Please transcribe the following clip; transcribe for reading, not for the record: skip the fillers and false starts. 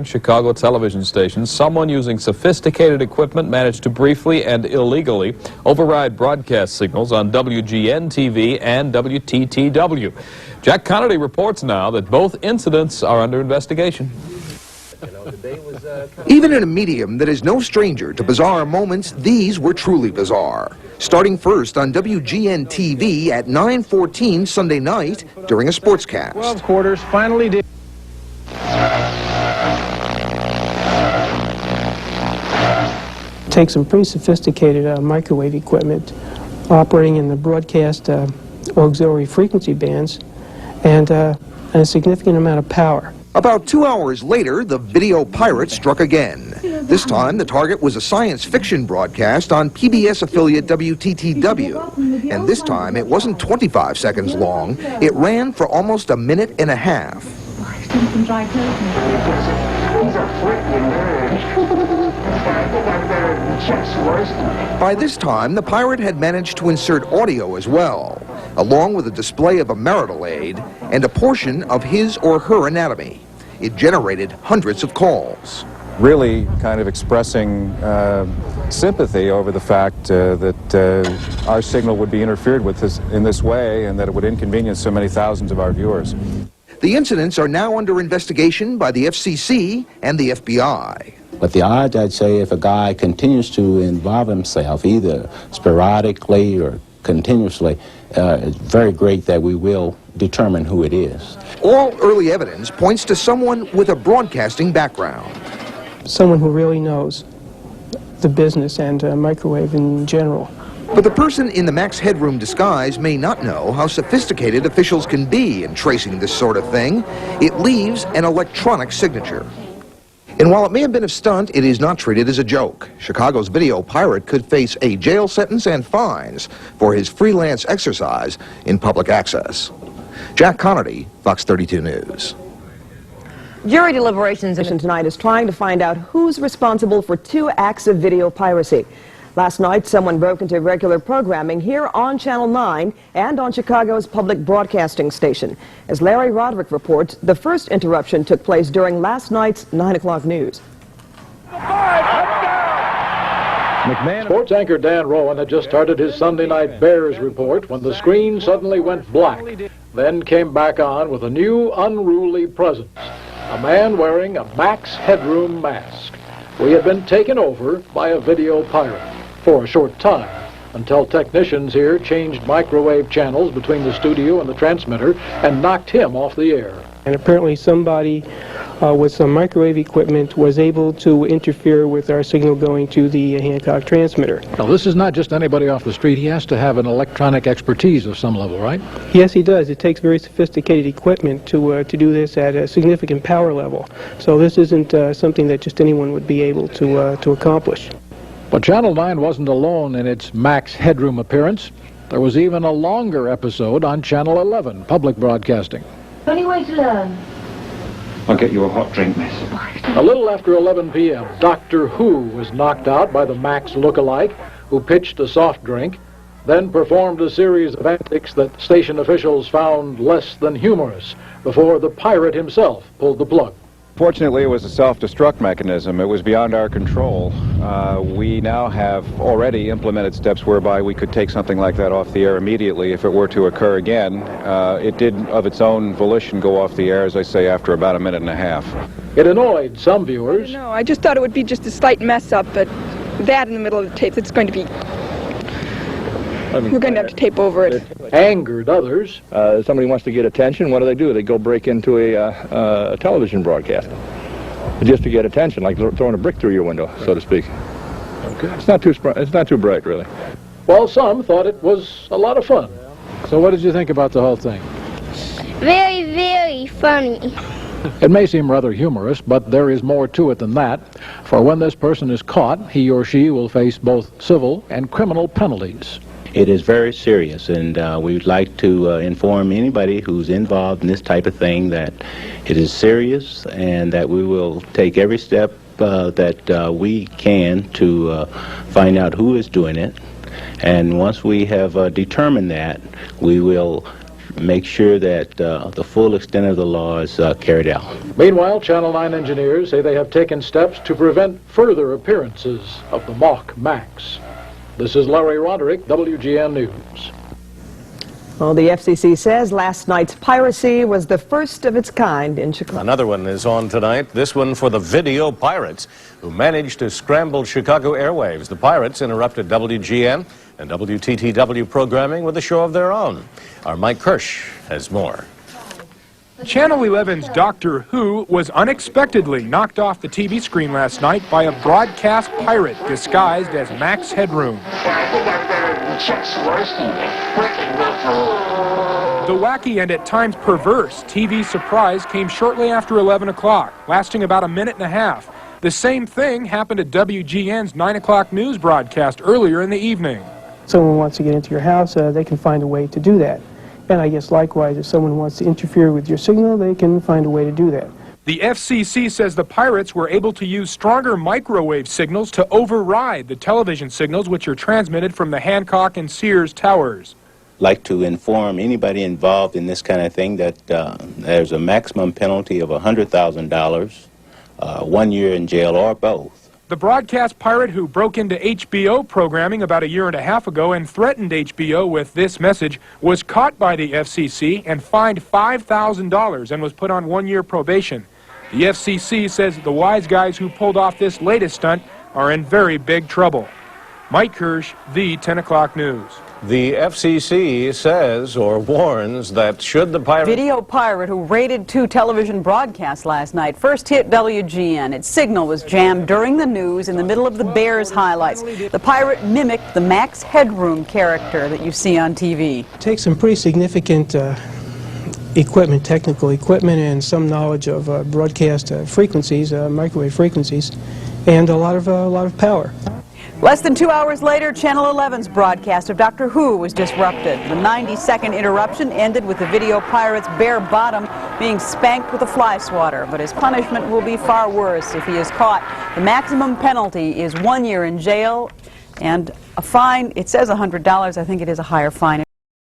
Chicago television stations, someone using sophisticated equipment managed to briefly and illegally override broadcast signals on WGN-TV and WTTW. Jack Connerty reports now that both incidents are under investigation. Even in a medium that is no stranger to bizarre moments, these were truly bizarre. Starting first on WGN-TV at 9:14 Sunday night during a sportscast. 12 quarters finally did. Take some pretty sophisticated microwave equipment operating in the broadcast auxiliary frequency bands and a significant amount of power. About 2 hours later, the video pirate struck again. This time, the target was a science fiction broadcast on PBS affiliate WTTW. And this time, it wasn't 25 seconds long. It ran for almost a minute and a half. By this time, the pirate had managed to insert audio as well, along with a display of a marital aid and a portion of his or her anatomy. It generated hundreds of calls. Really kind of expressing sympathy over the fact that our signal would be interfered with in this way and that it would inconvenience so many thousands of our viewers. The incidents are now under investigation by the FCC and the FBI. But the odds, I'd say, if a guy continues to involve himself, either sporadically or continuously, it's very great that we will determine who it is. All early evidence points to someone with a broadcasting background. Someone who really knows the business and microwave in general. But the person in the Max Headroom disguise may not know how sophisticated officials can be in tracing this sort of thing. It leaves an electronic signature. And while it may have been a stunt, it is not treated as a joke. Chicago's video pirate could face a jail sentence and fines for his freelance exercise in public access. Jack Connerty, Fox 32 News. Jury deliberations tonight is trying to find out who's responsible for 2 acts of video piracy. Last night, someone broke into regular programming here on Channel 9 and on Chicago's public broadcasting station. As Larry Roderick reports, the first interruption took place during last night's 9 o'clock news. Sports anchor Dan Rowan had just started his Sunday night Bears report when the screen suddenly went black, then came back on with a new unruly presence. A man wearing a Max Headroom mask. We had been taken over by a video pirate for a short time, until technicians here changed microwave channels between the studio and the transmitter and knocked him off the air. And apparently somebody with some microwave equipment was able to interfere with our signal going to the Hancock transmitter. Now, this is not just anybody off the street. He has to have an electronic expertise of some level, right? Yes, he does. It takes very sophisticated equipment to do this at a significant power level. So this isn't something that just anyone would be able to accomplish. But Channel 9 wasn't alone in its Max Headroom appearance. There was even a longer episode on Channel 11, public broadcasting. Only way to learn. I'll get you a hot drink, miss. A little after 11 p.m., Doctor Who was knocked out by the Max look-alike, who pitched a soft drink, then performed a series of antics that station officials found less than humorous, before the pirate himself pulled the plug. Fortunately, it was a self-destruct mechanism. It was beyond our control. We now have already implemented steps whereby we could take something like that off the air immediately if it were to occur again. It did, of its own volition, go off the air, as I say, after about a minute and a half. It annoyed some viewers. No, I just thought it would be just a slight mess-up, but that in the middle of the tape, it's going to be... We're going to have to tape over it. Angered others. Somebody wants to get attention, what do? They go break into a television broadcast. Just to get attention, like throwing a brick through your window, so to speak. Okay. It's not too bright, really. Well, some thought it was a lot of fun. So what did you think about the whole thing? Very, very funny. It may seem rather humorous, but there is more to it than that. For when this person is caught, he or she will face both civil and criminal penalties. It is very serious, and we'd like to inform anybody who's involved in this type of thing that it is serious and that we will take every step that we can to find out who is doing it. And once we have determined that, we will make sure that the full extent of the law is carried out. Meanwhile, Channel 9 engineers say they have taken steps to prevent further appearances of the mock Max. This is Larry Roderick, WGN News. Well, the FCC says last night's piracy was the first of its kind in Chicago. Another one is on tonight, this one for the video pirates who managed to scramble Chicago airwaves. The pirates interrupted WGN and WTTW programming with a show of their own. Our Mike Kirsch has more. Channel 11's Doctor Who was unexpectedly knocked off the TV screen last night by a broadcast pirate disguised as Max Headroom. The wacky and at times perverse TV surprise came shortly after 11 o'clock, lasting about a minute and a half. The same thing happened at WGN's 9 o'clock news broadcast earlier in the evening. Someone wants to get into your house, they can find a way to do that. And I guess likewise, if someone wants to interfere with your signal, they can find a way to do that. The FCC says the pirates were able to use stronger microwave signals to override the television signals which are transmitted from the Hancock and Sears towers. Like to inform anybody involved in this kind of thing that there's a maximum penalty of $100,000, 1 year in jail, or both. The broadcast pirate who broke into HBO programming about a year and a half ago and threatened HBO with this message was caught by the FCC and fined $5,000 and was put on 1 year probation. The FCC says the wise guys who pulled off this latest stunt are in very big trouble. Mike Kirsch, the 10 o'clock news. The FCC says or warns that should the pirate... Video pirate who raided 2 television broadcasts last night first hit WGN. Its signal was jammed during the news in the middle of the Bears highlights. The pirate mimicked the Max Headroom character that you see on TV. It takes some pretty significant equipment, technical equipment, and some knowledge of broadcast frequencies, microwave frequencies, and a lot of power. Less than 2 hours later, Channel 11's broadcast of Doctor Who was disrupted. The 90-second interruption ended with the video pirate's bare bottom being spanked with a fly swatter. But his punishment will be far worse if he is caught. The maximum penalty is 1 year in jail and a fine. It says $100. I think it is a higher fine.